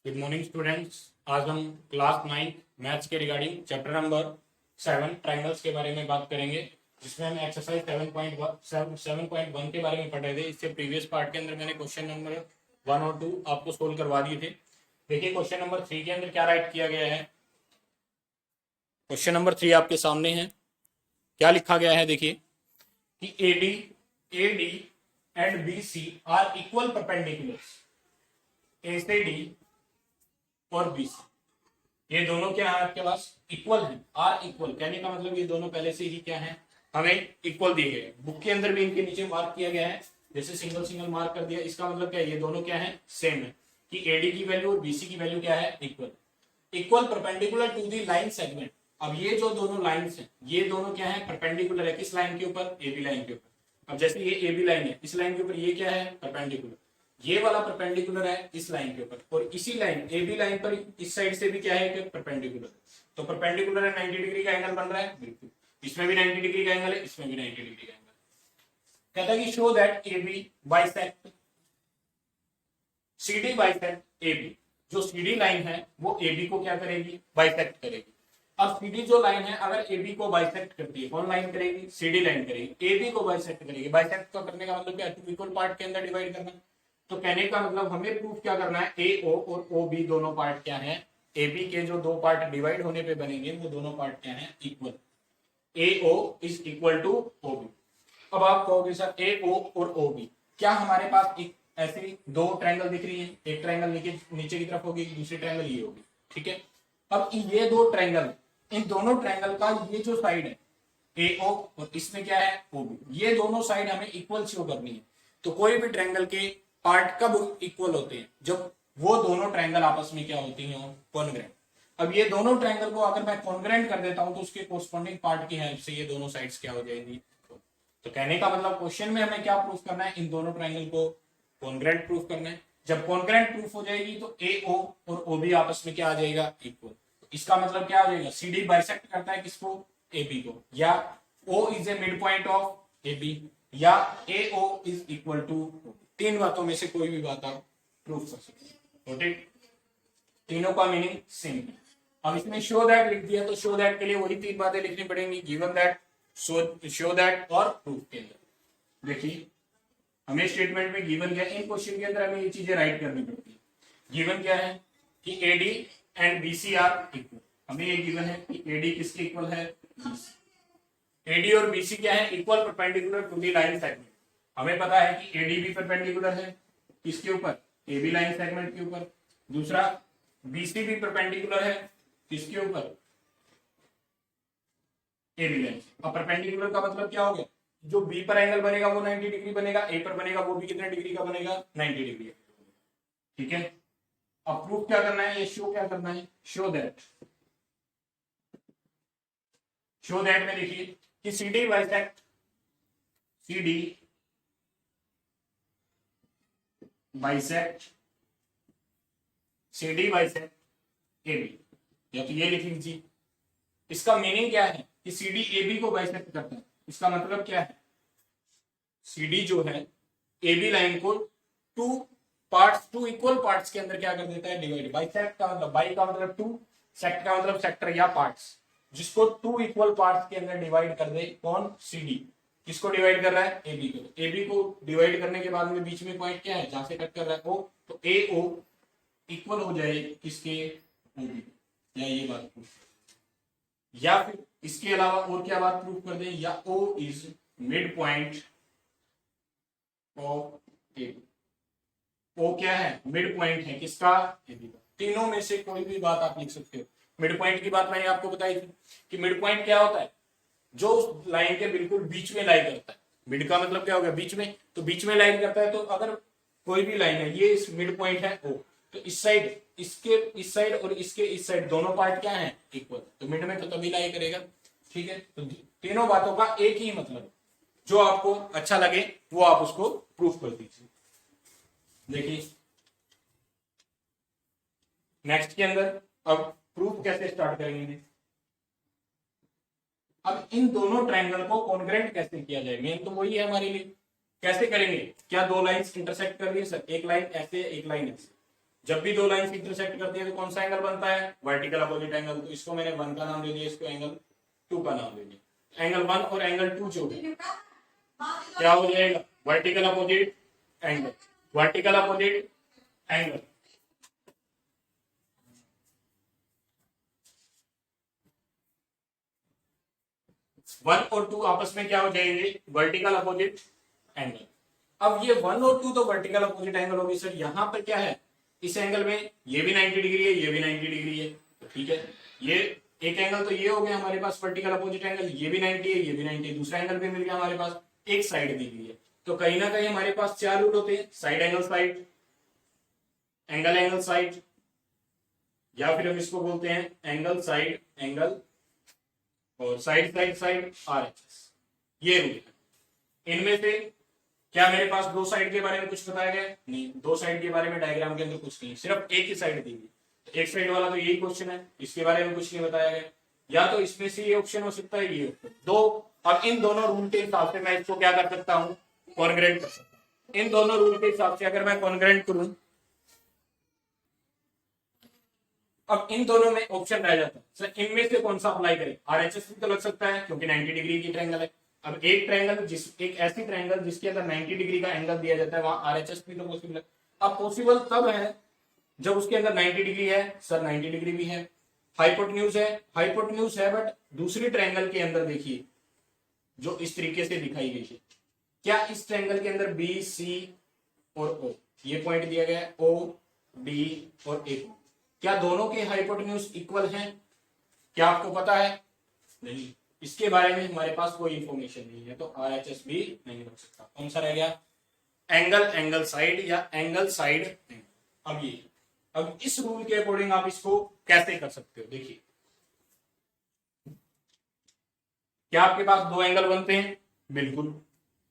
Good morning students. आज हम class 9 maths के रिगार्डिंग चैप्टर नंबर 7 ट्राइंगल्स के बारे में बात करेंगे, जिसमें हम एक्सरसाइज 7.1 के बारे में पढ़ रहे थे। इससे प्रीवियस पार्ट के अंदर मैंने क्वेश्चन नंबर 1 और 2 आपको सोल्व करवा दिए थे। देखिए क्वेश्चन नंबर 3 के अंदर क्या राइट किया गया है। क्वेश्चन नंबर 3 आपके सामने है। क्या लिखा गया है, देखिए कि AD and BC are equal perpendiculars. A से डी और BC ये दोनों क्या है आपके पास, इक्वल है। आर इक्वल कहने का मतलब ये दोनों पहले से ही क्या है, हमें इक्वल दिए गए। बुक के अंदर भी इनके नीचे मार्क किया गया है, जैसे सिंगल सिंगल मार्क कर दिया। इसका मतलब क्या है, ये दोनों क्या है, सेम है कि AD की वैल्यू और BC की वैल्यू क्या है, equal. Equal perpendicular to the line segment. अब ये जो दोनों लाइंस हैं, ये दोनों क्या है, परपेंडिकुलर है किस लाइन के ऊपर, AB लाइन के ऊपर। अब जैसे ये AB लाइन है, इस लाइन के ऊपर ये क्या है, परपेंडिकुलर। ये वाला परपेंडिकुलर है इस लाइन के ऊपर, और इसी लाइन AB लाइन पर इस साइड से भी क्या है कि परपेंडिकुलर। तो परपेंडिकुलर है, 90 डिग्री का एंगल बन रहा है, बिल्कुल। इसमें भी 90 डिग्री का एंगल है, इसमें भी 90 डिग्री का एंगल। कहता है कि show that AB bisect CD bisect AB। जो CD लाइन है वो AB को क्या करेगी, बाइसेक्ट करेगी। अब CD जो लाइन है अगर AB को बाइसेक्ट करती है, कौन लाइन करेगी, CD लाइन करेगी। AB को बाइसेक्ट करेगी। बाइसेक्ट को करने का मतलब क्या है, टू इक्वल पार्ट के अंदर डिवाइड करना। तो कहने का मतलब हमें प्रूफ क्या करना है, AO और OB दोनों पार्ट क्या है, AB के जो दो पार्ट डिवाइड होने पे बनेंगे वो दोनों पार्ट क्या है, equal. AO is equal to OB। अब आप कहोगे सर AO और OB, क्या हमारे पास एक ऐसे दो ट्रायंगल दिख रही है, एक ट्रायंगल नीचे की तरफ होगी, दूसरी ट्रायंगल ये होगी, ठीक है। अब ये दो ट्रायंगल, इन दोनों ट्रायंगल का ये जो साइड है AO और इसमें क्या है OB, ये दोनों साइड हमें इक्वल शो करनी है। तो कोई भी ट्रायंगल के पार्ट कब इक्वल होते हैं, जब वो दोनों ट्रायंगल आपस में क्या होती हैं, कॉन्ग्रेंट। अब ये दोनों ट्रायंगल को अगर मैं कॉन्ग्रेंट कर देता हूं तो उसके कोरस्पॉन्डिंग पार्ट की हेल्प से ये दोनों साइड्स क्या हो जाएंगी। तो कहने का मतलब क्वेश्चन में हमें क्या प्रूफ करना है, इन दोनों ट्रायंगल को कॉन्ग्रेंट प्रूफ करना है। जब कॉन्ग्रेंट प्रूफ हो जाएगी तो AO और OB आपस में क्या आ जाएगा, इक्वल। तो इसका मतलब क्या हो जाएगा, CD बाइसेक्ट करता है किसको, AB को, या O is a mid point of AB, या AO इज इक्वल टू। तीन बातों में से कोई भी बात आप प्रूफ कर सकते हैं। तीनों का मीनिंग सेम है। अब इसमें शो दैट लिख दिया, तो शो दैट के लिए वही तीन बातें लिखनी पड़ेंगी, गिवन दैट, शो दैट और प्रूफ के अंदर। देखिए हमें स्टेटमेंट में गिवन क्या है, इन क्वेश्चन के अंदर हमें ये चीजें राइट करनी पड़ती है। गिवन क्या है कि AD and BC are equal. हमें ये गिवन है कि AD किसके इक्वल है, BC। AD और BC क्या है, equal perpendicular to the line segment. हमें पता है कि AD भी परपेंडिकुलर है किसके ऊपर, AB लाइन सेगमेंट के ऊपर। दूसरा BC भी परपेंडिकुलर है किसके ऊपर, AB लाइन। अब परपेंडिकुलर का मतलब क्या हो गया, जो B पर एंगल बनेगा वो 90 डिग्री बनेगा, A पर बनेगा वो भी कितने डिग्री का बनेगा, 90 डिग्री। ठीक है। अब प्रूफ क्या करना है, ये शो क्या करना है, शो दैट में देखिए कि CD बाइसेक्ट AB, या तो ये लिख लीजिए। इसका मीनिंग क्या है कि CD AB को बाइसेक्ट करता है। इसका मतलब क्या है, CD जो है AB लाइन को टू इक्वल पार्ट्स के अंदर क्या कर देता है, डिवाइड। बाइसेक्ट का मतलब, बाई का मतलब टू, सेक्ट का मतलब सेक्टर या पार्ट्स, जिसको टू इक्वल पार्ट्स के अंदर डिवाइड कर दे। कौन, CD। किसको डिवाइड कर रहा है, AB को। AB को डिवाइड करने के बाद में बीच में पॉइंट क्या है, जहां से कट कर रहा है O, तो AO इक्वल हो जाए किसके, OB। या ये बात प्रूफ, या फिर इसके अलावा और क्या बात प्रूफ कर दें, या O is mid point of AB। O क्या है, मिड पॉइंट है किसका, AB का। तीनों में से कोई भी बात आप लिख सकते हो। मिड पॉइंट की बात मैंने आपको बताई थी कि मिड पॉइंट क्या होता है, जो लाइन के बिल्कुल बीच में लाई करता है। मिड का मतलब क्या हो गया, बीच में, तो बीच में लाइन करता है। तो अगर कोई भी लाइन है, ये इस मिड पॉइंट है O, तो इस साइड, इसके इस साइड और इसके इस साइड दोनों पार्ट क्या है, इक्वल। तो मिड में तो तभी लाई करेगा। ठीक है। तो तीनों बातों का एक ही मतलब है, जो आपको अच्छा लगे वो आप उसको प्रूफ कर दीजिए। देखिए नेक्स्ट के अंदर अब प्रूफ कैसे स्टार्ट करेंगे। अब इन दोनों ट्रायंगल को कॉन्ग्रेंट कैसे किया जाए, मेन तो वही है हमारे लिए। कैसे करेंगे, क्या दो लाइंस इंटरसेक्ट कर रही है सर, एक लाइन ऐसे एक लाइन ऐसे। जब भी दो लाइन इंटरसेक्ट करती है तो कौन सा एंगल बनता है, वर्टिकल अपोजिट एंगल। तो इसको मैंने 1 का नाम दे दिया, इसको एंगल 2 का नाम दे दिया। एंगल 1 और एंगल 2 जो क्या हो जाएगा, vertical opposite angle, vertical opposite angle. One और टू आपस में क्या हो जाएंगे, वर्टिकल अपोजिट एंगल। अब ये 1 और 2 तो वर्टिकल अपोजिट एंगल होगी सर। यहां पर क्या है, इस एंगल में ये भी 90 डिग्री है, ये भी 90 डिग्री है, तो ठीक है। ये एक एंगल तो ये हो गया हमारे पास वर्टिकल अपोजिट एंगल, ये भी 90 है, ये भी 90 है, दूसरा एंगल भी मिल गया हमारे पास, एक साइड दी गई है। तो कहीं ना कहीं हमारे पास 4 रूल होते हैं, side angle side, angle angle side, या फिर हम इसको बोलते हैं एंगल साइड एंगल, और साइड साइड साइड RHS। ये रूल है। इनमें से क्या मेरे पास दो साइड के बारे में कुछ बताया गया, नहीं। दो साइड के बारे में डायग्राम के अंदर कुछ नहीं, सिर्फ एक ही साइड दी गई। एक साइड वाला तो यही क्वेश्चन है, इसके बारे में कुछ नहीं बताया गया। या तो इसमें से ये ऑप्शन हो सकता है, ये दो। अब इन दोनों रूल के हिसाब से मैं इसको क्या कर सकता हूँ, कॉन्ग्रेंट कर सकता हूँ। इन दोनों रूल के हिसाब से अगर मैं कॉन्ग्रेंट करूं, अब इन दोनों में ऑप्शन रह जाता है सर इनमें से कौन सा अप्लाई करें। RHS भी तो लग सकता है क्योंकि 90 डिग्री की ट्रायंगल है। अब एक ट्रायंगल एक ऐसी ट्रायंगल जिसके अंदर 90 डिग्री का एंगल दिया जाता है, वहां RHS भी तो पॉसिबल है। अब पॉसिबल तब है जब उसके अंदर 90 डिग्री है, सर 90 डिग्री भी है, हाइपोटेन्यूज है, हाइपोटेन्यूज है, बट दूसरी ट्रायंगल के अंदर देखिए जो इस तरीके से दिखाई गई है, क्या इस ट्रायंगल के अंदर बी सी और ओ, ये पॉइंट दिया गया है ओ डी और ए, क्या दोनों के हाइपोटेन्यूज इक्वल हैं? क्या आपको पता है? नहीं, इसके बारे में हमारे पास कोई इंफॉर्मेशन नहीं है, तो RHS भी नहीं बन सकता। कौन सा रह गया, एंगल एंगल साइड या एंगल साइड एंगल। अब ये, अब इस रूल के अकॉर्डिंग आप इसको कैसे कर सकते हो, देखिए क्या आपके पास दो एंगल बनते हैं, बिल्कुल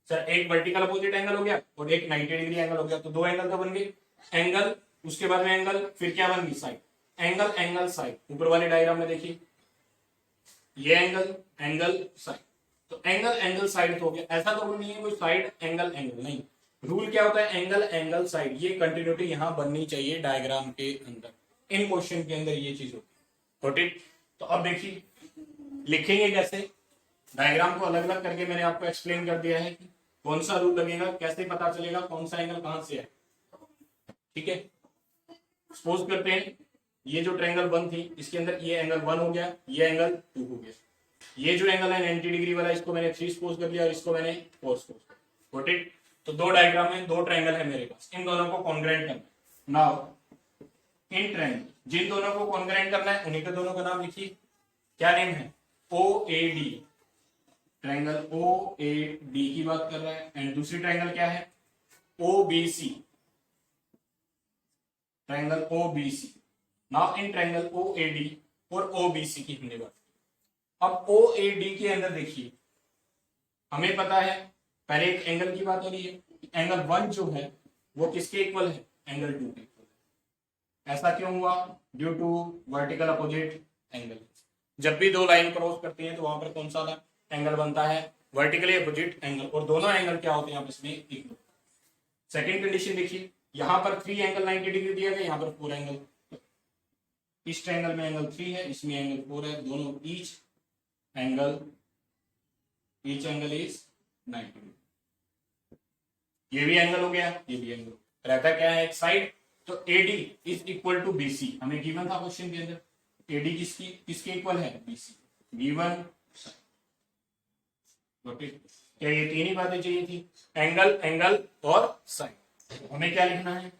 सर। एक वर्टिकल अपोजिट एंगल हो गया और एक 90 डिग्री एंगल हो गया, तो दो एंगल तो बन गए। एंगल, उसके बाद में एंगल, फिर क्या बन गई, साइड। एंगल एंगल साइड, ऊपर वाले डायग्राम में देखिए ये एंगल एंगल साइड, तो एंगल एंगल साइड हो गया। ऐसा तो नहीं है कोई साइड एंगल एंगल, नहीं। रूल क्या होता है, एंगल एंगल साइड। ये कंटिन्यूटी यहां बननी चाहिए डायग्राम के अंदर, इन क्वेश्चन के अंदर ये चीज होती है। तो अब देखिए लिखेंगे कैसे, डायग्राम को अलग अलग करके मैंने आपको एक्सप्लेन कर दिया है कि कौन सा रूल लगेगा, कैसे पता चलेगा कौन सा एंगल कहां से है, ठीक है। सपोज करते हैं ये जो ट्रायंगल 1 थी, इसके अंदर ये एंगल 1 हो गया, ये एंगल 2 हो गया। ये जो एंगल है 90 डिग्री वाला, इसको मैंने 3 सपोज कर लिया और इसको मैंने 4 सपोज कर लिया, गॉट इट। तो दो डायग्राम है, दो ट्रायंगल है मेरे पास, इन दोनों को कॉन्ग्रेंट करना है। नाउ इन ट्रायंगल, जिन दोनों को कॉन्ग्रेंट करना है उन्हीं के दोनों का नाम लिखिए, क्या नेम है, OAD। ट्रायंगल OAD की बात कर रहा है, एंड दूसरी ट्रायंगल क्या है, OBC, triangle OBC। Now in triangle OAD और OBC की हमने बात। अब OAD के अंदर देखिए, हमें पता है पहले एक एंगल की बात हो रही है, एंगल 1 जो है वो किसके इक्वल है, एंगल 2 के इक्वल है। ऐसा क्यों हुआ, due to vertical opposite angle. जब भी दो लाइन क्रॉस करती हैं तो वहां पर कौन सा एंगल बनता है, वर्टिकली अपोजिट एंगल, और दोनों एंगल क्या होते हैं आपस में, इक्वल। सेकंड कंडीशन देखिए, यहां पर 3 एंगल 90 डिग्री दिया गया, यहां पर 4 एंगल, इस ट्रायंगल में एंगल 3 है, इसमें एंगल 4 है, दोनों ईच एंगल इज 90। ये भी एंगल हो गया, ये भी एंगल, रहता क्या है एक साइड। तो AD is equal to BC, हमें गिवन था क्वेश्चन के अंदर, AD किसके इक्वल है, BC गिवन। क्या ये तीन ही बातें चाहिए थी, एंगल एंगल और साइड। हमें क्या लिखना है,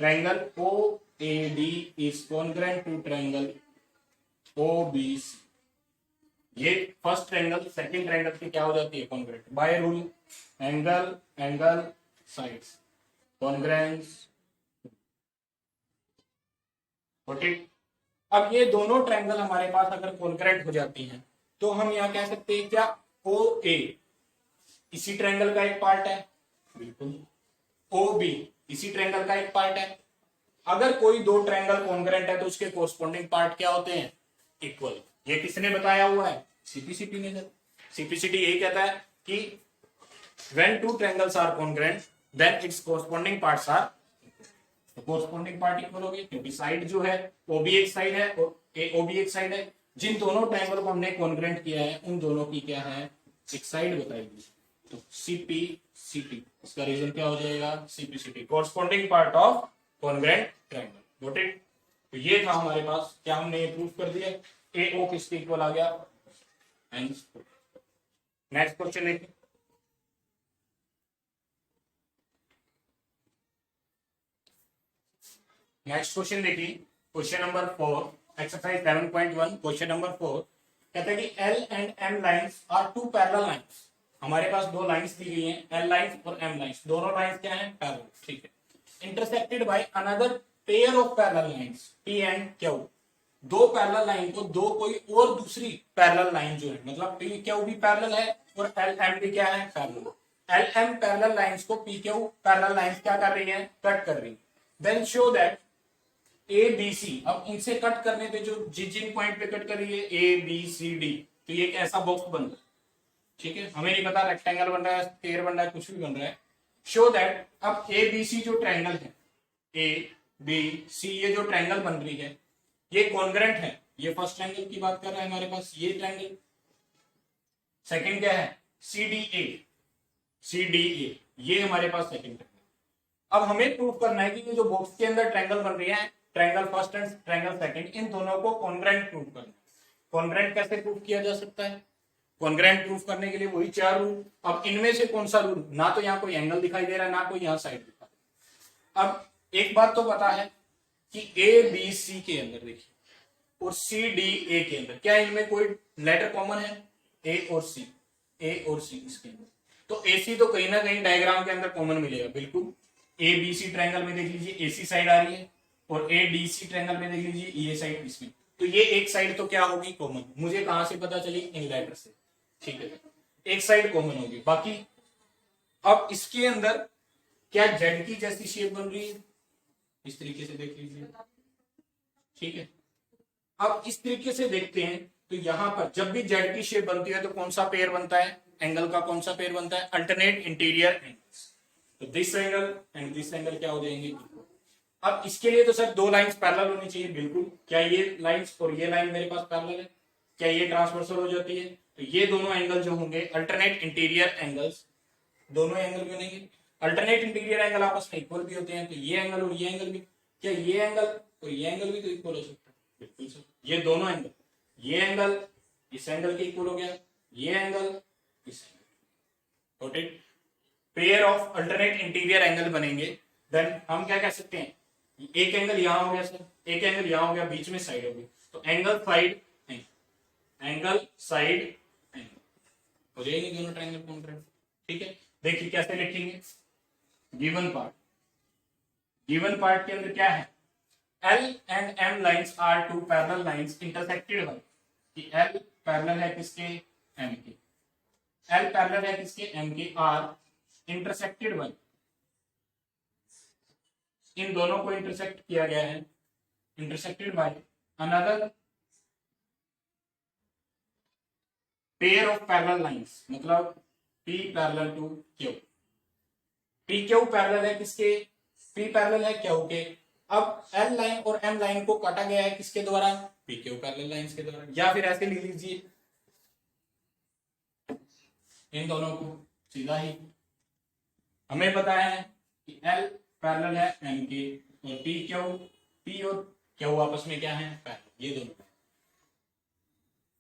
triangle OAD is congruent to triangle OBC। ये फर्स्ट ट्रायंगल सेकंड ट्रायंगल की क्या हो जाती है, congruent by rule angle angle sides congruence. Okay, अब ये दोनों ट्रायंगल हमारे पास अगर कॉन्ग्रेंट हो जाती हैं तो हम यहाँ कह सकते हैं क्या, OA इसी ट्रायंगल का एक पार्ट है, बिल्कुल। OB इसी ट्रायंगल का एक पार्ट है। अगर कोई दो ट्रायंगल कॉन्ग्रेंट है तो उसके कोरस्पॉन्डिंग पार्ट क्या होते हैं, इक्वल। ये किसने बताया हुआ है, CPCT ने। CPCT यही कहता है कि when two triangles are congruent then its corresponding parts are, तो कोरस्पॉन्डिंग पार्ट इक्वल होगी, क्योंकि साइड जो है वो भी एक साइड है और ओ भी एक साइड है। जिन दोनों ट्रायंगल को हमने कॉन्ग्रेंट किया है उन दोनों की क्या है, एक साइड बताएगी। तो सीपी सीटी, इसका रीजन क्या हो जाएगा, सीपी सीटी, corresponding part of congruent triangle. Got it. तो ये था हमारे पास, क्या हमने ये प्रूफ कर दिया, ए ओ किसके इक्वल आ गया। नेक्स्ट क्वेश्चन देखिए। नेक्स्ट क्वेश्चन देखिए, question number 4, exercise 7.1, question number 4 कहता है कि L and M lines are two parallel lines. हमारे पास दो लाइंस दी गई हैं, L लाइंस और M लाइंस, दोनों लाइंस क्या हैं, पैरेलल, ठीक है। Intersected by another pair of parallel lines P and Q। दो पैरेलल लाइन को दो कोई और दूसरी पैरेलल लाइन जो है, मतलब P Q भी पैरेलल है और L M भी क्या है, parallel. L M parallel lines को P Q पैरेलल लाइंस क्या कर रही है, कट कर रही है। Then show that A B C, अब इनसे कट करने पे जो जिन पॉइंट पे कट कर रही है ए बी सी डी, तो ये एक ऐसा बॉक्स बन रहा है, ठीक है। हमें नहीं पता रेक्टेंगल बन रहा है, स्क्वायर बन रहा है, कुछ भी बन रहा है। शो दैट, अब ए बी सी जो ट्रायंगल है, ए बी सी ये जो ट्रायंगल बन रही है ये कॉन्ग्रेंट है। ये फर्स्ट ट्रायंगल की बात कर रहा है हमारे पास, ये ट्रायंगल। सेकंड क्या है, सी डी ए, सी डी ए, ये हमारे पास सेकंड ट्रायंगल। अब हमें प्रूव करना है कि ये जो बॉक्स के अंदर ट्रायंगल बन रही है, triangle first and triangle second, इन दोनों को कॉन्ग्रेंट प्रूव करना है। कॉन्ग्रेंट कैसे प्रूव किया जा सकता है, कॉन्ग्रेंट प्रूफ करने के लिए वही चार रूल। अब इनमें से कौन सा रूल, ना तो यहाँ कोई एंगल दिखाई दे रहा है, ना कोई यहाँ साइड दिखा रहा है। अब एक बात तो पता है कि ए बी सी के अंदर देखिए और सी डी ए के अंदर क्या इनमें कोई लेटर कॉमन है, ए और सी, ए और सी इसके अंदर, तो ए सी तो कहीं ना कहीं डायग्राम के अंदर कॉमन मिलेगा, बिल्कुल। ए बी सी ट्रायंगल में देख लीजिए ए सी साइड आ रही है और ए डी सी ट्रायंगल में देख लीजिए ये साइड इसमें, तो ये एक साइड तो क्या होगी, कॉमन। मुझे कहां से पता चली, इन लेटर से, ठीक है, एक साइड कॉमन होगी। बाकी अब इसके अंदर क्या जेड की जैसी शेप बन रही है, इस तरीके से देख लीजिए, ठीक है। अब इस तरीके से देखते हैं तो यहां पर जब भी जेड की शेप बनती है तो कौन सा पेयर बनता है, एंगल का कौन सा पेयर बनता है, अल्टरनेट इंटीरियर एंगल्स। तो this angle and this angle क्या हो जाएंगे। अब इसके लिए तो सर दो लाइंस पैरेलल होनी चाहिए, बिल्कुल। क्या ये लाइंस और ये लाइन मेरे पास पैरेलल है, क्या ये ट्रांसवर्सल हो जाती है, तो ये दोनों एंगल जो होंगे अल्टरनेट इंटीरियर एंगल्स, दोनों एंगल बनेंगे। अल्टरनेट इंटीरियर एंगल आपस में इक्वल भी होते हैं, तो ये एंगल और ये एंगल भी, क्या ये एंगल और ये एंगल भी तो इक्वल हो सकता है, बिल्कुल सर। ये दोनों एंगल, ये एंगल इस एंगल के इक्वल हो गया, ये एंगल इस angle, pair of alternate interior angle बनेंगे। देन हम क्या कह सकते हैं, एक एंगल यहां हो गया सर, एक एंगल यहां हो गया, बीच में साइड हो गई, तो angle side angle side angle हो जाएगी दोनों ट्रायंगल कॉन्ग्रेंट, ठीक है। देखिए कैसे लिखेंगे, गिवन पार्ट, गिवन पार्ट के अंदर क्या है, L and M lines are two parallel lines intersected by, कि L पैरेलल है किसके, M के, L पैरेलल है किसके, M के, आर इंटरसेक्टेड बाय, इन दोनों को इंटरसेक्ट किया गया है, intersected by another pair of parallel lines, मतलब P parallel to Q, P Q parallel है किसके, P पैरेलल है Q के। अब L लाइन और M लाइन को काटा गया है किसके द्वारा, P Q पैरेलल लाइंस के द्वारा, या फिर ऐसे लिख लीजिए इन दोनों को सीधा ही। हमें पता है कि L पैरेलल है M के और P और Q आपस में क्या है, पैरेलल, ये दोनों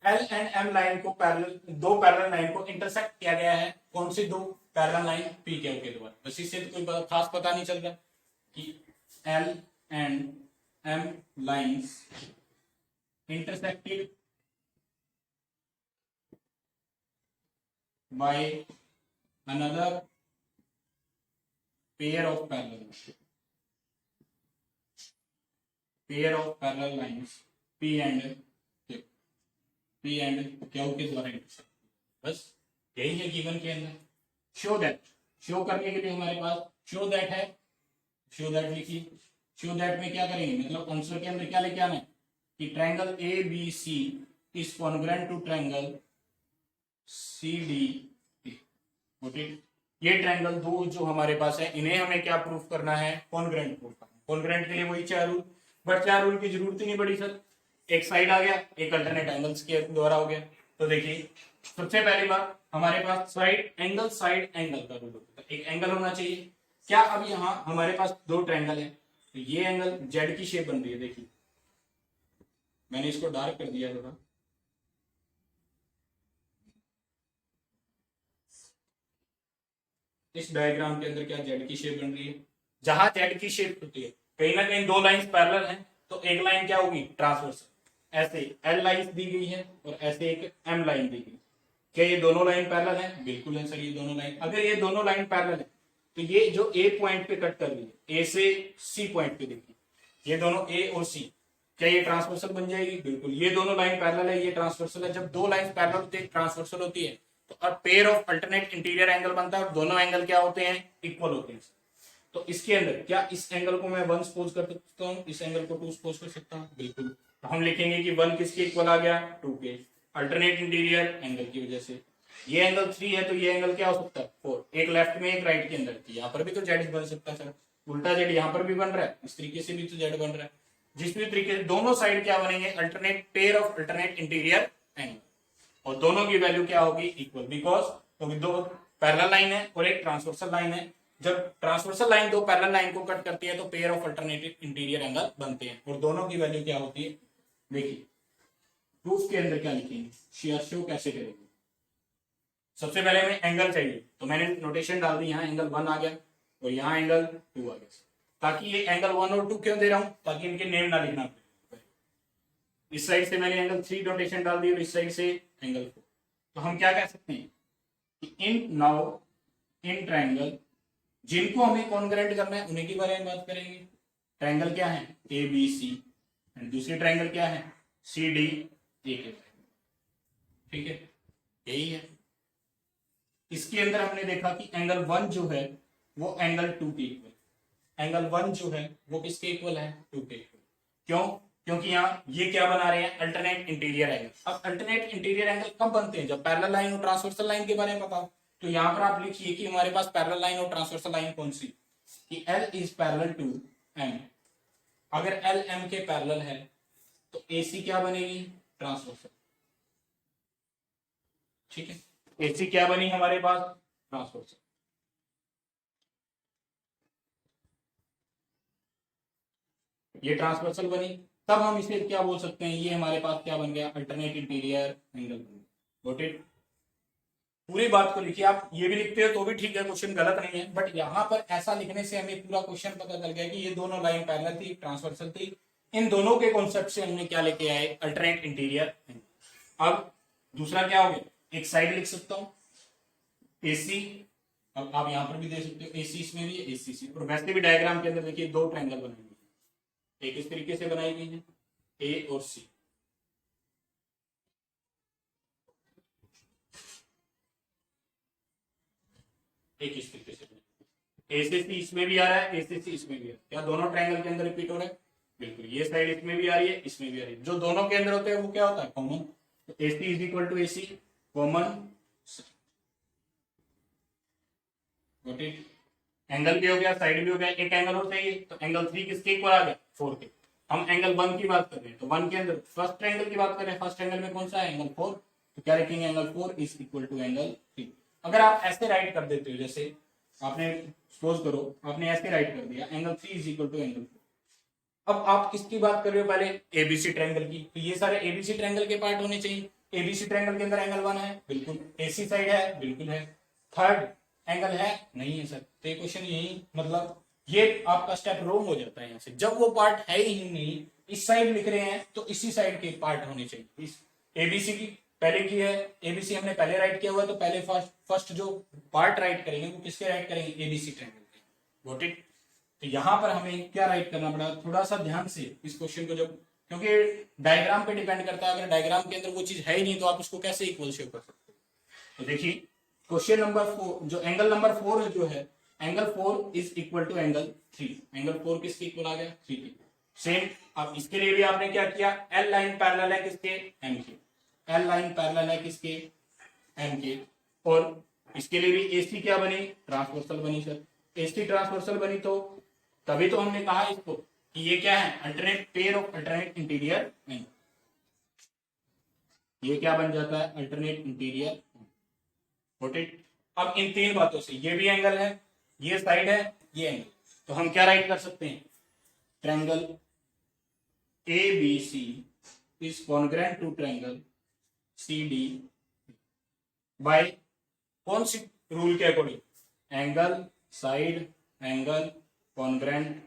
L एंड M लाइन को पैरेलल, दो पैरेलल लाइन को इंटरसेक्ट किया गया है, कौन सी दो पैरेलल लाइन, P Q के द्वारा। बस इससे तो कोई खास पता नहीं चल रहा कि L and M lines intersected by another pair of parallel lines P and Q के द्वारा इंटरसेक्ट, बस यही है गिवन के अंदर। शो दैट, शो करने के लिए हमारे पास शो दैट है, शो दैट लिखिए, शो दैट में क्या करेंगे, मतलब आंसर के अंदर क्या लेके आना है कि triangle A B C is congruent to triangle C D A. Okay, ये ट्रायंगल दो जो हमारे पास है इन्हें हमें क्या प्रूफ करना है, कॉन्ग्रेंट प्रूफ करना है। कॉन्ग्रेंट के लिए वही 4 रूल, बट 4 रूल की जरूरत ही नहीं पड़ी सर, एक साइड आ गया, एक अल्टरनेट एंगल्स के द्वारा हो गया। तो देखिए सबसे पहली बात हमारे पास साइड एंगल का रूल होता है, एक एंगल होना चाहिए। क्या अब यहाँ हमारे पास दो ट्रायंगल है, तो ये एंगल जेड की शेप बन रही है, देखिए मैंने इसको डार्क कर दिया थोड़ा, इस डायग्राम के अंदर क्या जेड की शेप बन रही है, जहां जेड की शेप होती है कहीं ना कहीं दो लाइंस पैरेलल हैं, तो एक लाइन क्या होगी ट्रांसवर्सल, ऐसे एल लाइन दी गई है और ऐसे एक एम लाइन दी गई। क्या ये दोनों लाइन पैरेलल है? बिल्कुल है सर, ये दोनों लाइन, अगर ये दोनों लाइन पैरेलल है तो ये जो ए पॉइंट पे कट कर रही है, ए से सी पॉइंट पे, देखिए ये दोनों ए और सी, क्या ये ट्रांसवर्सल बन जाएगी? बिल्कुल, ये दोनों लाइन पैरेलल है, ये ट्रांसवर्सल है। जब दो लाइन पैरेलल होती है, ट्रांसवर्सल होती है, तो अब pair of alternate interior angle बनता है और दोनों एंगल क्या होते हैं? इक्वल होते हैं। तो इसके अंदर क्या इस एंगल को मैं 1 सपोज कर सकता हूँ, इस एंगल को 2 सपोज कर सकता हूँ? बिल्कुल, तो हम लिखेंगे कि 1 किसके इक्वल आ गया? 2 के, अल्टरनेट इंटीरियर एंगल की वजह से। ये एंगल 3 है तो ये एंगल क्या हो सकता है? 4, एक लेफ्ट में एक राइट के अंदर, यहाँ पर भी तो जेड बन सकता है सर, उल्टा जेड यहाँ पर भी बन रहा है, इस तरीके से भी तो जेड बन रहा है। जिस भी तरीके से दोनों साइड क्या बनेंगे? Alternate pair of alternate interior angle, और दोनों की वैल्यू क्या होगी? इक्वल, बिकॉज क्योंकि दो पैरेलल लाइन है और एक ट्रांसवर्सल लाइन है। जब ट्रांसवर्सल लाइन दो पैरेलल लाइन को कट करती है तो pair of alternative interior angle बनते हैं, और दोनों की वैल्यू क्या होती है? देखिए प्रूफ के अंदर क्या लिखेंगे, शेयर शो कैसे करेंगे। सबसे पहले हमें एंगल चाहिए, तो मैंने नोटेशन डाल दी, यहाँ एंगल 1 आ गया और यहाँ एंगल 2 आ गया, ताकि ये एंगल 1 और 2 क्यों दे रहा हूं? ताकि इनके नेम ना लिखना पड़े। इस साइड से मैंने एंगल 3 नोटेशन डाल दी और इस साइड से एंगल 4। तो हम क्या कह सकते हैं कि इन ट्रायंगल जिनको हमें कॉन्ग्रेंट करना है उन्हीं के बारे में बात करेंगे। ट्रायंगल क्या है? ए बी सी, एंड दूसरी ट्रायंगल क्या है? सी डी ए के। ठीक है, यही है। इसके अंदर हमने देखा कि एंगल 1 जो है वो एंगल 2 के इक्वल, एंगल 1 जो है वो किसके इक्वल है? 2 के इक्वल। क्यों? क्योंकि यहाँ ये क्या बना रहे हैं? Alternate interior angle. अब अल्टरनेट इंटीरियर एंगल कब बनते हैं? जब पैरेलल लाइन और ट्रांसवर्सल लाइन के बारे में बताओ। तो यहाँ पर आप लिखिए कि हमारे पास पैरेलल लाइन और ट्रांसवर्सल लाइन कौन सी, कि L is parallel to M। अगर L M के पैरेलल है तो AC क्या बनेगी? ट्रांसवर्सल। ठीक है, AC क्या बनी हमारे पास? ट्रांसवर्सल। ये ट्रांसवर्सल बनी, तब हम इसे क्या बोल सकते हैं? ये हमारे पास क्या बन गया? Alternate interior angle. Got it? पूरी बात को लिखिए, आप ये भी लिखते हो तो भी ठीक है, क्वेश्चन गलत नहीं है, बट यहाँ पर ऐसा लिखने से हमें पूरा क्वेश्चन पता चल गया कि ये दोनों लाइन पैरेलल थी, ट्रांसवर्सल थी। इन दोनों के कॉन्सेप्ट से हमने क्या लेके आए? Alternate interior. अब दूसरा क्या हो गया? एक साइड लिख सकता हूँ एसी, अब आप यहाँ पर भी दे सकते हो एसी, इसमें भी एसी, और वैसे भी डायग्राम के अंदर देखिए दो ट्रायंगल बनाए हुए हैं, एक इस तरीके से बनाई गई है ए और सी, एक इस तरीके से ए से सी इसमें भी आ रहा है, ए से सी इसमें भी आ रहा है। क्या दोनों ट्रायंगल के अंदर रिपीट हो रहा है? बिल्कुल, ये साइड इसमें भी आ रही है, इसमें भी आ रही है। जो दोनों के अंदर होते हैं वो क्या होता है? कॉमन। तो A C is equal to A C, common. Angle भी हो गया, साइड भी हो गया, एक एंगल और चाहिए, तो एंगल 3 किसके इक्वल आ गया? 4 के। हम एंगल 1 की बात कर रहे हैं, तो 1 के अंदर फर्स्ट एंगल की बात कर रहे हैं, फर्स्ट एंगल में कौन सा है? एंगल 4। तो क्या लिखेंगे? Angle 4 is equal to angle 3। अगर आप ऐसे राइट कर देते हो, जैसे आपने सपोज करो आपने ऐसे राइट कर दिया, angle 3 is equal to angle 4। अब आप किसकी बात कर रहे हो? पहले एबीसी ट्रायंगल की, तो ये सारे एबीसी ट्रायंगल के पार्ट होने चाहिए। एबीसी ट्रायंगल के अंदर एंगल 1 है, बिल्कुल। एसी साइड है, बिल्कुल है। थर्ड एंगल है, नहीं है सर। तो क्वेश्चन यही, मतलब ये आपका स्टेप रोंग हो जाता है यहाँ से। जब वो पार्ट है ही नहीं, इस साइड लिख रहे हैं, तो इसी साइड के पार्ट होने चाहिए। इस एबीसी की पहले की है, एबीसी हमने पहले राइट किया हुआ है, तो पहले फर्स्ट जो पार्ट राइट करेंगे वो किसके राइट करेंगे? एबीसी ट्रायंगल के। Got it? तो यहाँ पर हमें क्या राइट करना पड़ा? थोड़ा सा ध्यान से इस क्वेश्चन को, जब क्योंकि डायग्राम पे डिपेंड करता है, अगर डायग्राम के अंदर वो चीज है ही नहीं तो आप उसको कैसे इक्वल शो कर सकते हो? तो देखिए क्वेश्चन नंबर 4, जो एंगल नंबर 4 जो है, angle 4 is equal to angle 3। Angle 4 किसके इक्वल आ गया? 3 के। सेम अब इसके लिए भी आपने क्या किया? एल लाइन पैरेलल है किसके? एम के। एल लाइन पैरेलल है किसके? एम के। और इसके लिए भी एसी क्या बनी? ट्रांसवर्सल बनी सर। एसी ट्रांसवर्सल बनी तो तभी तो हमने कहा इसको कि ये क्या है, alternate pair of alternate interior angle. ये क्या बन जाता है, अल्टरनेट इंटीरियर। Got it. अब इन तीन बातों से ये भी एंगल है, ये साइड है, ये एंगल, तो हम क्या राइट कर सकते हैं, triangle ABC is congruent to triangle CD by कौन सी रूल के according, angle side angle congruent.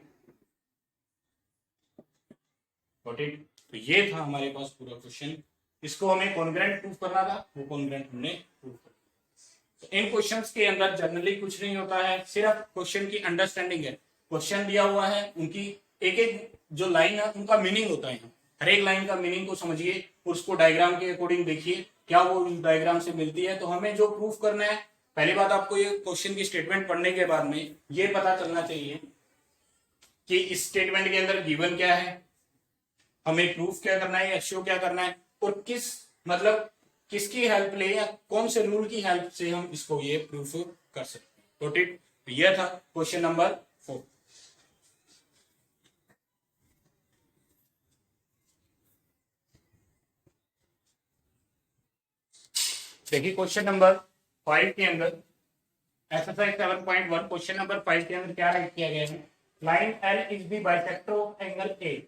Got it. तो ये था हमारे पास पूरा क्वेश्चन, इसको हमें कॉन्ग्रुएंट प्रूफ करना था, वो कॉन्ग्रुएंट हमने प्रूफ कर दिया। तो इन क्वेश्चंस के अंदर जनरली कुछ नहीं होता है, सिर्फ क्वेश्चन की अंडरस्टैंडिंग है। क्वेश्चन दिया हुआ है, उनकी एक एक जो लाइन है उनका मीनिंग होता है, हर एक लाइन का मीनिंग को समझिए, उसको डायग्राम के अकॉर्डिंग देखिए क्या वो डायग्राम से मिलती है। तो हमें जो प्रूफ करना है, पहली बात आपको ये क्वेश्चन की स्टेटमेंट पढ़ने के बाद में ये पता चलना चाहिए कि इस स्टेटमेंट के अंदर गिवन क्या है, हमें प्रूफ क्या करना है या शो क्या करना है, और किस मतलब किसकी हेल्प ले या कौन से रूल की हेल्प से हम इसको ये प्रूफ कर सकते हैं। तो यह था क्वेश्चन नंबर 4। देखिए क्वेश्चन नंबर 5 के अंदर एक्सरसाइज 7.1 क्वेश्चन नंबर 5 के अंदर क्या राइट किया गया है, line L is the bisector of angle A।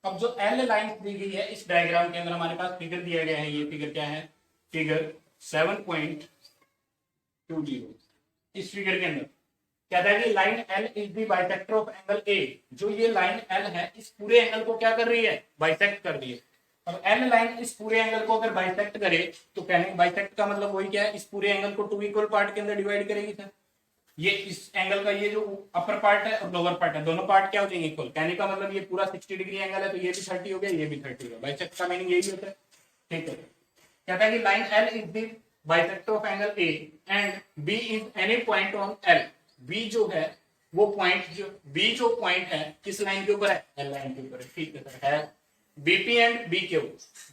अब जो L लाइन दी गई है इस डायग्राम के अंदर हमारे पास फिगर दिया गया है, ये फिगर क्या है, फिगर 7.20। इस फिगर के अंदर कहता है कि line L is the bisector of angle A। जो ये लाइन L है इस पूरे एंगल को क्या कर रही है, बाइसेक्ट कर रही है। अब L लाइन इस पूरे एंगल को अगर बाइसेक्ट करे तो कहने बाइसेक्ट का मतलब वही क्या है, इस पूरे एंगल को 2 इक्वल पार्ट के अंदर डिवाइड करेगी सर। ये इस एंगल का ये जो अपर पार्ट है और लोअर पार्ट है, दोनों पार्ट क्या हो जाएंगे इक्वल। कहने का मतलब ये पूरा 60 डिग्री एंगल है तो ये भी 30 हो गया, ये भी 30 हो गया। बाइसेक्ट का मीनिंग यही होता है, ठीक है। कहता है कि line L is the bisector of angle A and B is any point on L। B जो है वो पॉइंट, जो B जो पॉइंट है किस लाइन के ऊपर है, L लाइन के ऊपर है, ठीक है सर। है BP एंड BQ,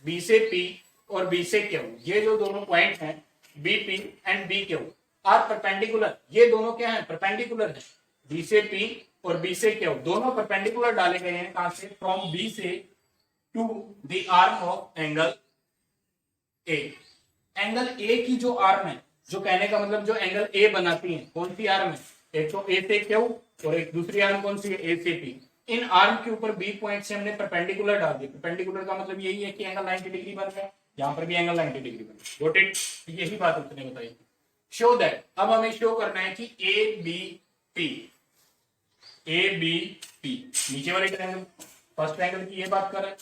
B से P और B से Q, ये जो दोनों पॉइंट हैं BP and BQ are perpendicular. ये दोनों क्या है, परपेंडिकुलर है। B से P और B से Q दोनों परपेंडिकुलर डाले गए हैं, कहां से, फ्रॉम B से to the arm of angle A। Angle A की जो आर्म है, जो कहने का मतलब जो एंगल A बनाती है, कौन सी आर्म है, एक तो A से Q और एक दूसरी आर्म कौन सी है, A से P। इन आर्म के ऊपर B पॉइंट से हमने परपेंडिकुलर डाल दिया। परपेंडिकुलर का मतलब यही है कि एंगल 90 डिग्री बन गया, यहाँ पर भी एंगल 90 डिग्री बन गया। Got it. यही बात उसने बताई। शो दैट, अब हमें शो करना है कि ABP नीचे वाले ट्रायंगल, फर्स्ट ट्रायंगल की ये बात कर रहे हैं,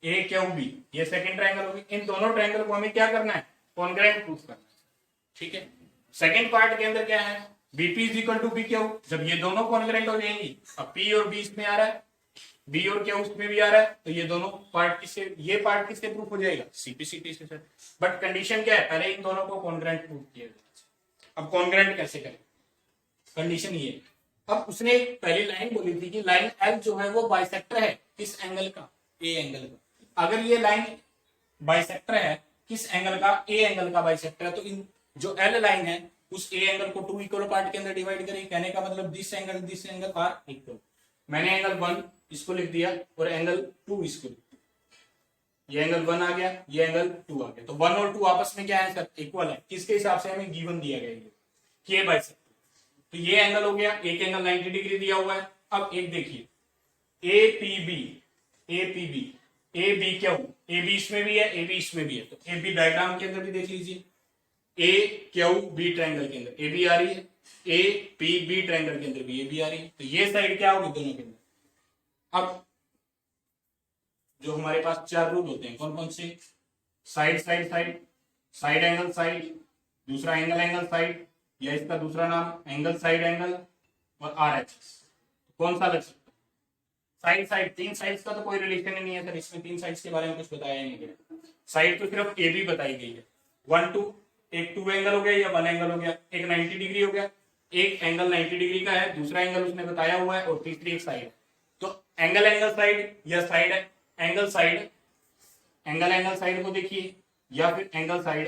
AQB ये सेकंड ट्रायंगल होगी। इन दोनों ट्रायंगल को हमें क्या करना है, कॉन्ग्रुएंट प्रूफ करना है, ठीक है। सेकंड पार्ट के अंदर क्या है, BP is equal to BQ। जब ये दोनों कॉन्ग्रुएंट हो जाएंगी, अब P और B इसमें आ रहा है, B और Q उसमें भी आ रहा है, तो ये दोनों पार्ट किससे, ये पार्ट किससे प्रूफ हो जाएगा, CP/CT से सर। बट कंडीशन क्या है, पहले इन दोनों को कॉन्ग्रुएंट प्रूफ किया जाए। अब कॉन्ग्रुएंट कैसे करें, कंडीशन ये। अब उसने पहली लाइन बोली थी कि लाइन L जो है वो बाइसेक्टर है किस एंगल का, A एंगल का। अगर ये लाइन बाइसेक्टर है किस एंगल का, A एंगल का बाइसेक्टर है, तो इन जो L लाइन है उस A एंगल को 2 इक्वल पार्ट के अंदर डिवाइड करेगी। कहने का मतलब दिस एंगल आर इक्वल। मैंने एंगल 1 इसको लिख दिया और एंगल 2 इसको लिख दिया। ये एंगल 1 आ गया, ये एंगल 2 आ गया, तो 1 और 2 आपस में क्या है सर, इक्वल है। किसके हिसाब से, हमें गिवन दिया गया है कि A बाइसेक्टर। तो ये एंगल हो गया, एक एंगल 90 डिग्री दिया हुआ है। अब एक देखिए APB ABQ, AB इसमें भी है, AB इसमें भी है, तो AB डायग्राम के अंदर भी देख लीजिए, AQB ट्रायंगल के अंदर AB आ रही है, APB ट्रायंगल के अंदर भी AB आ रही है, तो ये साइड क्या होगी दोनों के अंदर। अब जो हमारे पास 4 रूल होते हैं, कौन कौन से, side side side, side angle side, दूसरा एंगल एंगल साइड, या इसका दूसरा नाम एंगल साइड एंगल, और RHS। कौन सा लग सकता है, साइड साइड, 3 साइड्स का तो कोई रिलेशन ही नहीं है सर, इसमें 3 साइड्स के बारे में कुछ बताया ही नहीं गया। साइड तो सिर्फ AB बताई गई है, 1 2, एक 2 एंगल हो गया या 1 एंगल हो गया, एक 90 डिग्री हो गया, एक एंगल 90 डिग्री का है, दूसरा एंगल उसने बताया हुआ है, और तीसरी एक साइड। तो एंगल एंगल साइड या side angle side, angle angle side को देखिए, या फिर एंगल साइड।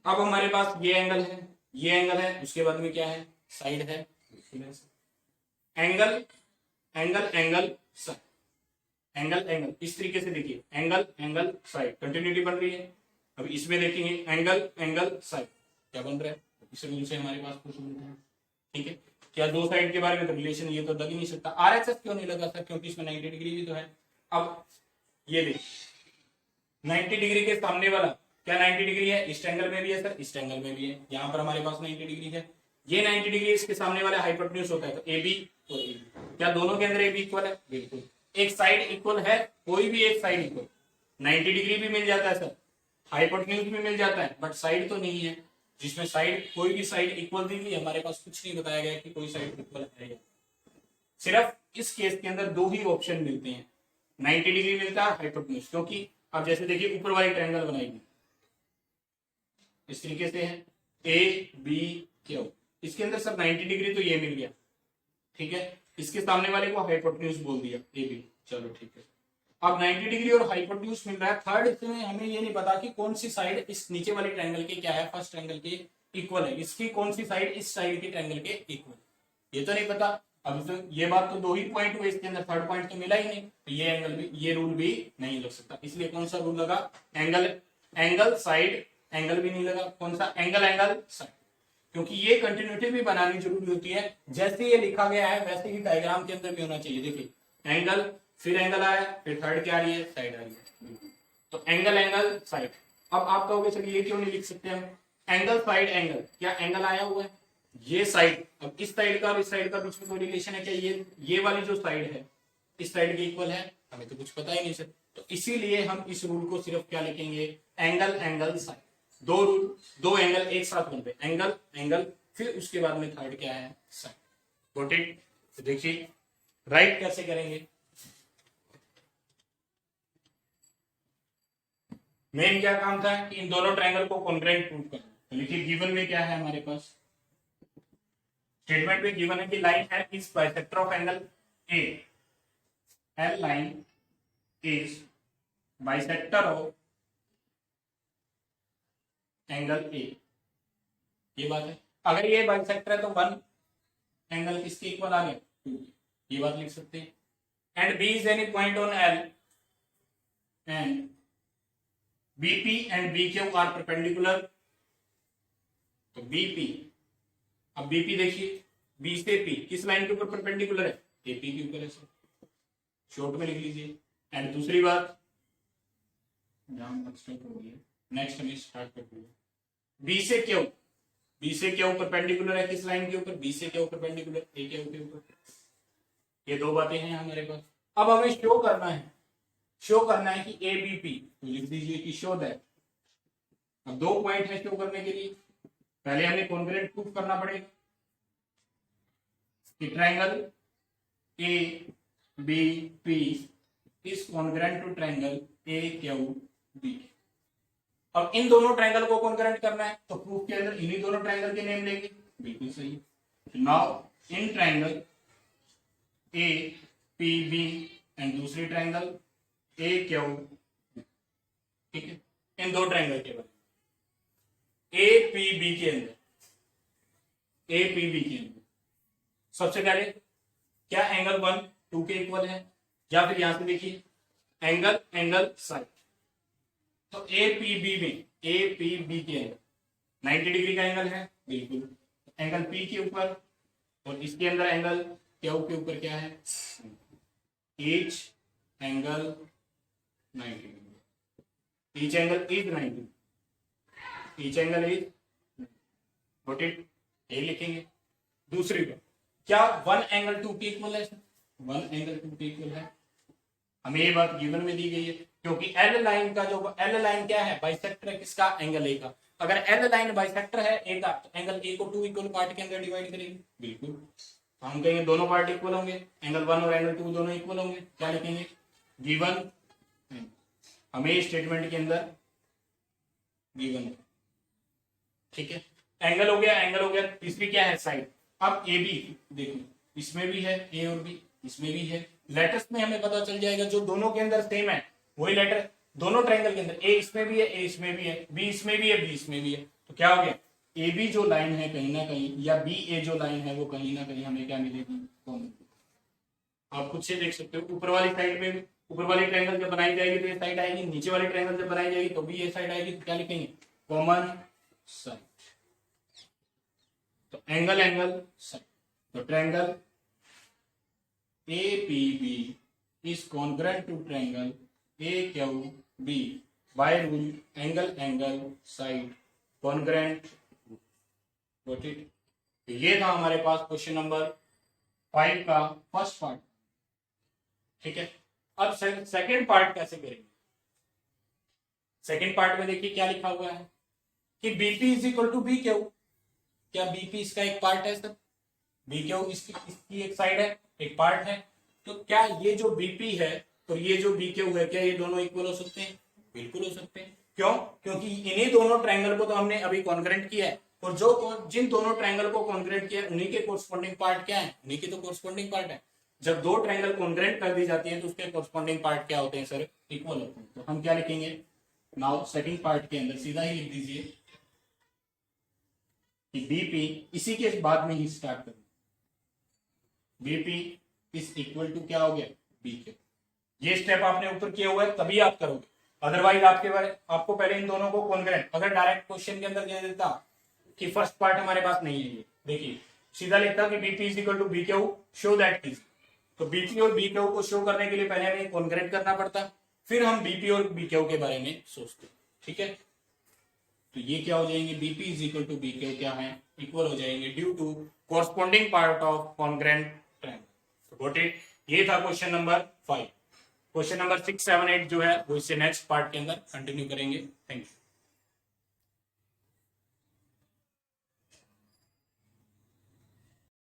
अब हमारे पास ये एंगल है, ये एंगल है, उसके बाद में क्या है, साइड है, angle angle angle side, angle angle, इस तरीके से देखिए एंगल एंगल साइड, कंटिन्यूटी बन रही है। अभी इसमें देखेंगे एंगल एंगल साइड क्या बन रहा है, इस रूल से हमारे पास कुछ मिलता है। ठीक है, क्या दो साइड के बारे में तो रिलेशन ये तो लग ही नहीं सकता। आरएचएस क्यों नहीं लगा सर, क्योंकि इसमें 90 डिग्री भी तो है। अब ये देखिए 90 डिग्री के सामने वाला क्या 90 डिग्री है, इस एंगल में भी है सर, इस एंगल में भी है, यहाँ पर हमारे पास 90 डिग्री है। ये 90 डिग्री इसके सामने वाला हाइपोटेन्यूज होता है, तो ए बी और ए बी, क्या दोनों के अंदर ए बी इक्वल है, बिल्कुल। एक साइड इक्वल है, कोई भी एक साइड इक्वल, 90 डिग्री भी मिल जाता है सर, हाइपोटेन्यूज भी मिल जाता है, बट साइड तो नहीं है। जिसमें साइड कोई भी साइड इक्वल दी गई, हमारे पास कुछ नहीं बताया गया कि कोई साइड इक्वल है या, सिर्फ इस केस के अंदर दो ही ऑप्शन मिलते हैं, 90 डिग्री मिलता है, हाइपोटेन्यूज। क्योंकि अब जैसे देखिए ऊपर वाली ट्रायंगल बनाएगी इस तरीके से है ए बी क्यू, इसके अंदर सब 90 डिग्री तो ये मिल गया, ठीक है। इसके सामने वाले को हाइपोटेन्यूज बोल दिया ए बी, चलो ठीक है। अब 90 डिग्री और हाइपोटेन्यूज मिल रहा है। थर्ड इसमें हमें ये नहीं पता कि कौन सी साइड इस नीचे वाली ट्रायंगल के क्या है, फर्स्ट ट्रायंगल के इक्वल है, इसकी कौन सी साइड इस साइड के ट्रायंगल के इक्वल, ये तो नहीं पता। अब तो ये बात तो दो ही पॉइंट हुए, इसके अंदर थर्ड पॉइंट तो मिला ही नहीं, तो ये एंगल भी, ये रूल भी नहीं लग सकता। इसलिए कौन सा रूल लगा, एंगल एंगल साइड, एंगल भी नहीं लगा, कौन सा, एंगल एंगल साइड। क्योंकि ये कंटिन्यूटी भी बनानी जरूरी होती है, जैसे ये लिखा गया है वैसे ही डायग्राम के अंदर भी होना चाहिए। देखिए एंगल, फिर एंगल आया, फिर थर्ड क्या आ रही है, साइड आ रही है, तो एंगल एंगल साइड। अब आप कहोगे सर ये क्यों नहीं लिख सकते हम, एंगल साइड एंगल, क्या एंगल आया हुआ है, ये साइड, अब इस साइड का और इस साइड का बीच में कोई रिलेशन है क्या, ये वाली जो साइड है इस साइड के इक्वल है, हमें तो कुछ पता ही नहीं सर। तो इसीलिए हम इस रूल को सिर्फ क्या लिखेंगे, एंगल एंगल साइड। दो रूल, दो एंगल एक साथ बनते हैं, एंगल एंगल, फिर उसके बाद में थर्ड क्या है, साइड। Got it. तो देखिए राइट कैसे करेंगे, मेन क्या काम था कि इन दोनों ट्रायंगल को कॉन्ग्रुएंट प्रूव करना। तो लिखिए गिवन में क्या है हमारे पास, स्टेटमेंट में गिवन है कि लाइन है is bisector of angle A, L line is bisector of angle A, ये बात है। अगर ये बाइसेक्टर है तो वन एंगल किसके इक्वल आ गया, ये बात लिख सकते हैं। And B is any point on L and BP and BQ are perpendicular, तो BP, अब BP देखिए B से P किस लाइन के ऊपर परपेंडिकुलर है, AP के ऊपर है, शॉर्ट में लिख लीजिए। एंड दूसरी बात, नेक्स्ट हमें स्टार्ट करते हैं, B से Q, B से Q परपेंडिकुलर है किस लाइन के ऊपर, B से Q परपेंडिकुलर A के ऊपर। ये दो बातें हैं हमारे पास। अब हमें शो करना है कि ABP, तो लिख दीजिए कि शो दैट। अब दो पॉइंट है शो करने के लिए, पहले हमें कॉन्ग्रुएंट प्रूफ करना पड़ेगा कि triangle ABP is congruent to triangle AQB। अब इन दोनों ट्रायंगल को कॉन्ग्रुएंट करना है, तो प्रूफ के अंदर इन्हीं दोनों ट्रायंगल के नेम लेंगे, बिल्कुल सही है। Now in triangle APB and दूसरी ट्रायंगल AQB, ठीक है। इन दो ट्रायंगल के बारे APB के अंदर, APB के अंदर सबसे पहले क्या एंगल 1 2 के इक्वल है, या फिर यहां से देखिए एंगल एंगल साइड। तो APB के अंदर 90 डिग्री का एंगल है, बिल्कुल, एंगल P के ऊपर, और इसके अंदर एंगल Q के ऊपर क्या है, each angle 90 degree, each angle is 90, each angle is, got it, यही लिखेंगे। दूसरी बात, क्या 1 एंगल 2 के इक्वल है, 1 एंगल 2 के इक्वल है, हमें ये बात गिवन में दी गई है, क्योंकि एल लाइन का जो एल लाइन क्या है, बाइसेक्टर है किसका, एंगल ए का। अगर एल लाइन बाइसेक्टर है ए का, तो एंगल ए को 2 इक्वल पार्ट के अंदर डिवाइड करेंगे, बिल्कुल। तो हम कहेंगे दोनों पार्ट इक्वल होंगे, एंगल 1 और एंगल 2 दोनों इक्वल होंगे, क्या लिखेंगे, गिवन, हमें स्टेटमेंट के अंदर गिवन, ठीक है। एंगल हो गया, तीसरी क्या है, साइड। अब ए बी देखो, इसमें भी है ए और बी, इसमें भी है। लेटर्स में हमें पता चल जाएगा जो दोनों के अंदर सेम है वही लेटर दोनों ट्रायंगल के अंदर, ए इसमें भी है, ए इसमें भी है, बी इसमें भी है, बी इसमें भी है, तो क्या हो गया, ए बी जो लाइन है कहीं ना कहीं, या बी ए जो लाइन है वो कहीं ना कहीं हमें क्या मिलेगी, कॉमन। आप खुद से देख सकते हो, ऊपर वाली साइड में, ऊपर वाली ट्रायंगल जब बनाई जाएगी तो ये साइड आएगी, नीचे वाली ट्रायंगल जब बनाई जाएगी तो भी ये साइड आएगी, तो क्या लिखेंगे, कॉमन साइड। तो एंगल एंगल साइड, तो triangle APB is congruent to triangle AQB by rule angle angle side congruent। Got it? तो ये था हमारे पास क्वेश्चन नंबर 5 का फर्स्ट पार्ट। ठीक है, अब सेकंड पार्ट कैसे करेंगे। सेकंड पार्ट में देखिए क्या लिखा हुआ है कि BP is equal to B Q. क्या BP इसका एक पार्ट है सर, बी क्यू इसकी एक साइड है, एक पार्ट है। तो क्या ये जो BP है और ये जो बी क्यू है, क्या ये दोनों इक्वल हो सकते हैं, बिल्कुल हो सकते हैं। क्यों, क्योंकि इन्हीं दोनों ट्रायंगल को तो हमने अभी कॉन्ग्रेंट किया है, और जो जिन दोनों ट्रायंगल को कॉन्ग्रेंट किया है उन्हीं के कोरस्पॉन्डिंग पार्ट क्या है, उन्हीं के तो कोरस्पॉन्डिंग पार्ट है। जब दो ट्रायंगल कॉन्ग्रेंट कर दी जाती है तो उसके कोरस्पॉन्डिंग पार्ट क्या होते हैं सर, इक्वल होते हैं। तो हम क्या लिखेंगे नाउ, सेकंड पार्ट के अंदर सीधा ही लिख दीजिए कि BP, इसी के बाद में ही स्टार्ट करें, BP इज इक्वल टू क्या हो गया, BQ। ये स्टेप आपने ऊपर किया हुआ है तभी आप करोगे, अदरवाइज आपको पहले इन दोनों को कॉन्ग्रेंट, अगर डायरेक्ट क्वेश्चन के अंदर दे देता कि फर्स्ट पार्ट हमारे पास नहीं है, ये देखिए सीधा लिखता कि BP is equal to BQ show that is. तो BP और BQ को शो करने के लिए पहले हमें कॉन्ग्रेंट करना पड़ता, फिर हम BP और BQ के बारे में सोचते। ठीक है, तो ये क्या हो जाएंगे, BP is equal to BQ क्या है, इक्वल हो जाएंगे due to corresponding part of congruent triangle. Got it, ये था क्वेश्चन नंबर 5। क्वेश्चन नंबर 6, 7, 8 जो है वो इससे नेक्स्ट पार्ट के अंदर कंटिन्यू करेंगे। Thank you.